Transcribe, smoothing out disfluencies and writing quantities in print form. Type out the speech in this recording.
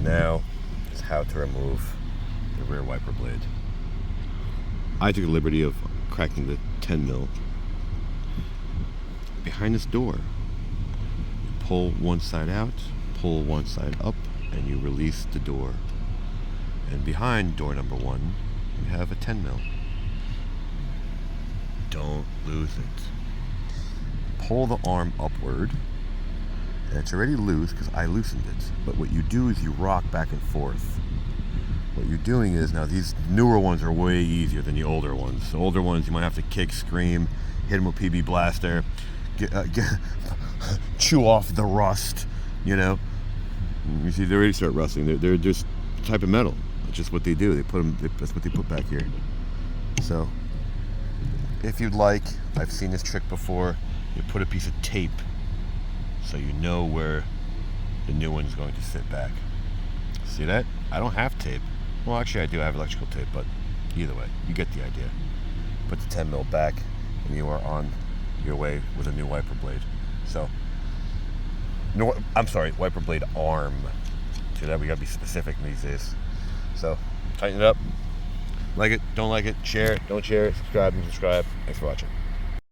Now is how to remove the rear wiper blade. I took the liberty of cracking the 10 mil. Behind this door, you pull one side out, pull one side up, and you release the door. And behind door number 1, you have a 10 mil. Don't lose it. Pull the arm upward, and it's already loose because I loosened it. But what you do is you rock back and forth. What you're doing is, now these newer ones are way easier than the older ones. The older ones you might have to kick, scream, hit them with PB Blaster, chew off the rust, you know. You see, they already start rusting. They're just a type of metal. It's just what they do. That's what they put back here. So, if you'd like, I've seen this trick before. You put a piece of tape so you know where the new one's going to sit back. See that? I don't have tape. Well, actually, I do have electrical tape, but either way, you get the idea. Put the 10 mil back, and you are on your way with a new wiper blade. So, no, I'm sorry, wiper blade arm. See that? We gotta be specific these days. So, tighten it up. Like it, don't like it, share it, don't share it, subscribe and subscribe. Thanks for watching.